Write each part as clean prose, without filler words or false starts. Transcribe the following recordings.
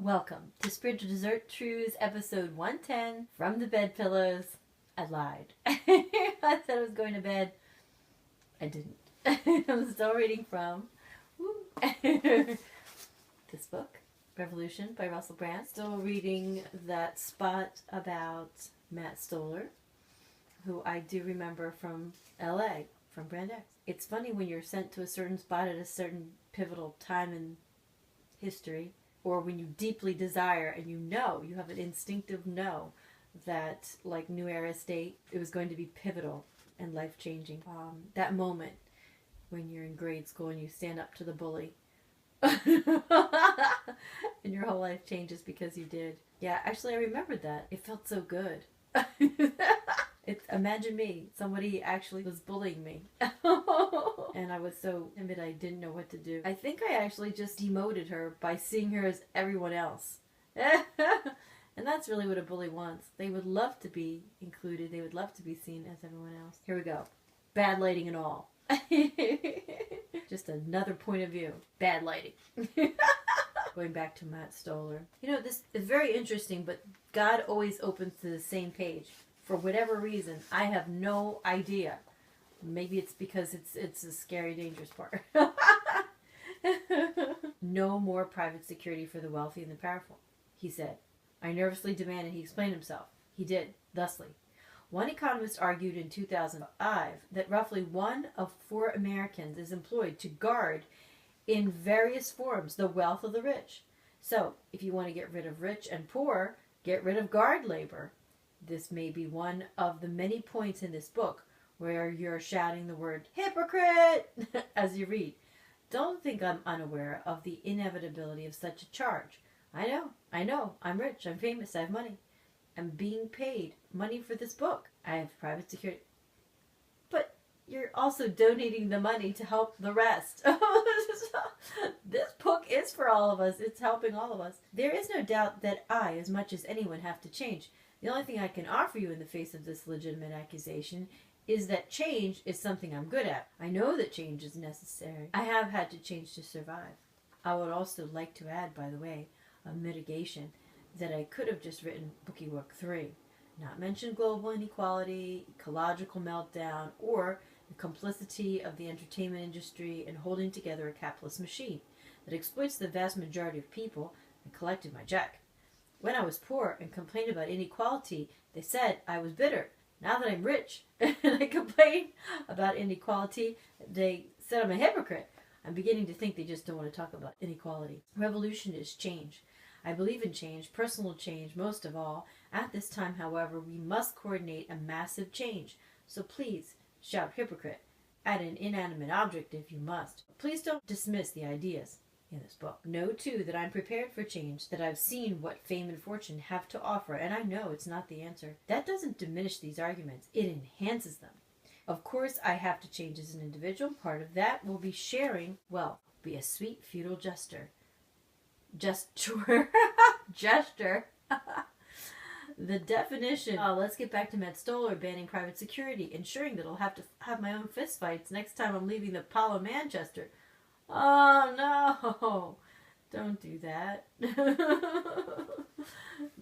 Welcome to Spiritual Dessert Trews, episode 110, From the Bed Pillows. I lied. I said I was going to bed. I didn't. I'm still reading from this book, Revolution by Russell Brand. Still reading that spot about Matt Stoller, who I do remember from LA, from Brand X. It's funny when you're sent to a certain spot at a certain pivotal time in history, or when you deeply desire and you have an instinctive know that, like New Era State, it was going to be pivotal and life-changing. That moment when you're in grade school and you stand up to the bully and your whole life changes because you did. Yeah, actually I remembered that. It felt so good. Imagine me. Somebody actually was bullying me. And I was so timid I didn't know what to do. I think I actually just demoted her by seeing her as everyone else. And that's really what a bully wants. They would love to be included. They would love to be seen as everyone else. Here we go. Bad lighting and all. Just another point of view. Bad lighting. Going back to Matt Stoller. You know, this is very interesting, but God always opens to the same page. For whatever reason, I have no idea. Maybe it's because it's a scary, dangerous part. No more private security for the wealthy and the powerful, he said. I nervously demanded he explain himself. He did, thusly. One economist argued in 2005 that roughly 1 of 4 Americans is employed to guard in various forms the wealth of the rich. So, if you want to get rid of rich and poor, get rid of guard labor. This may be one of the many points in this book where you're shouting the word hypocrite as you read. Don't think I'm unaware of the inevitability of such a charge. I know, I'm rich, I'm famous, I have money. I'm being paid money for this book. I have private security. But you're also donating the money to help the rest. This book is for all of us. It's helping all of us. There is no doubt that I, as much as anyone, have to change. The only thing I can offer you in the face of this legitimate accusation is that change is something I'm good at. I know that change is necessary. I have had to change to survive. I would also like to add, by the way, a mitigation that I could have just written Bookie Work 3. Not mention global inequality, ecological meltdown, or the complicity of the entertainment industry in holding together a capitalist machine that exploits the vast majority of people and collected my check. When I was poor and complained about inequality, they said I was bitter. Now that I'm rich and I complain about inequality, they said I'm a hypocrite. I'm beginning to think they just don't want to talk about inequality. Revolution is change. I believe in change, personal change most of all. At this time, however, we must coordinate a massive change. So please, shout hypocrite at an inanimate object if you must. Please don't dismiss the ideas in this book. Know, too, that I'm prepared for change, that I've seen what fame and fortune have to offer, and I know it's not the answer. That doesn't diminish these arguments. It enhances them. Of course, I have to change as an individual. Part of that will be sharing, well, be a sweet feudal jester. Jester. The definition. Let's get back to Matt Stoller banning private security, ensuring that I'll have to have my own fistfights next time I'm leaving the Apollo Manchester. Oh, no. Don't do that.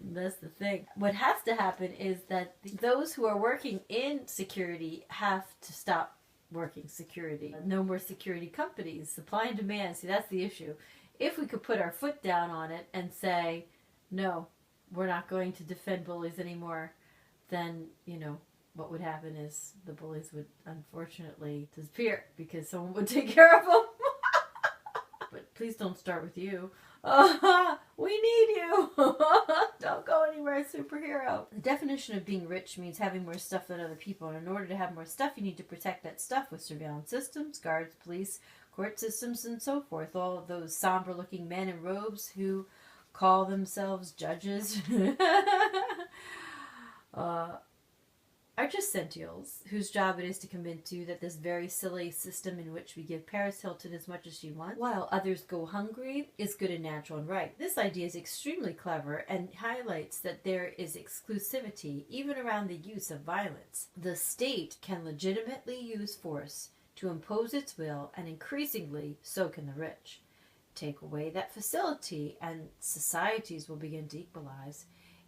That's the thing. What has to happen is that those who are working in security have to stop working security. No more security companies. Supply and demand. See, that's the issue. If we could put our foot down on it and say, no, we're not going to defend bullies anymore, then, what would happen is the bullies would unfortunately disappear because someone would take care of them. But please don't start with you. We need you. Don't go anywhere, superhero. The definition of being rich means having more stuff than other people. And in order to have more stuff, you need to protect that stuff with surveillance systems, guards, police, court systems, and so forth. All of those somber-looking men in robes who call themselves judges are just sentials whose job it is to convince you that this very silly system in which we give Paris Hilton as much as she wants, while others go hungry, is good and natural and right. This idea is extremely clever and highlights that there is exclusivity even around the use of violence. The state can legitimately use force to impose its will, and increasingly so can the rich. Take away that facility and societies will begin to equalize.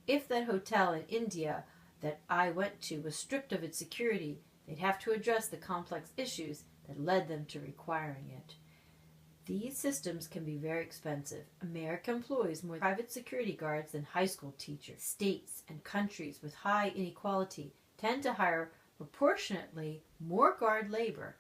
If that hotel in India that I went to was stripped of its security, they'd have to address the complex issues that led them to requiring it. These systems can be very expensive. America employs more private security guards than high school teachers. States and countries with high inequality tend to hire proportionately more guard labor.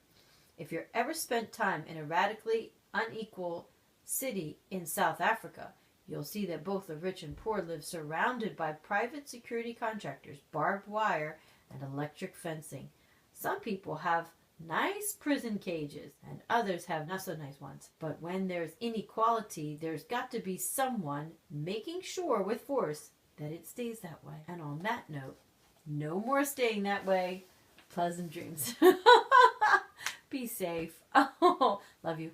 If you've ever spent time in a radically unequal city in South Africa, you'll see that both the rich and poor live surrounded by private security contractors, barbed wire, and electric fencing. Some people have nice prison cages, and others have not so nice ones. But when there's inequality, there's got to be someone making sure with force that it stays that way. And on that note, no more staying that way. Pleasant dreams. Be safe. Oh, love you.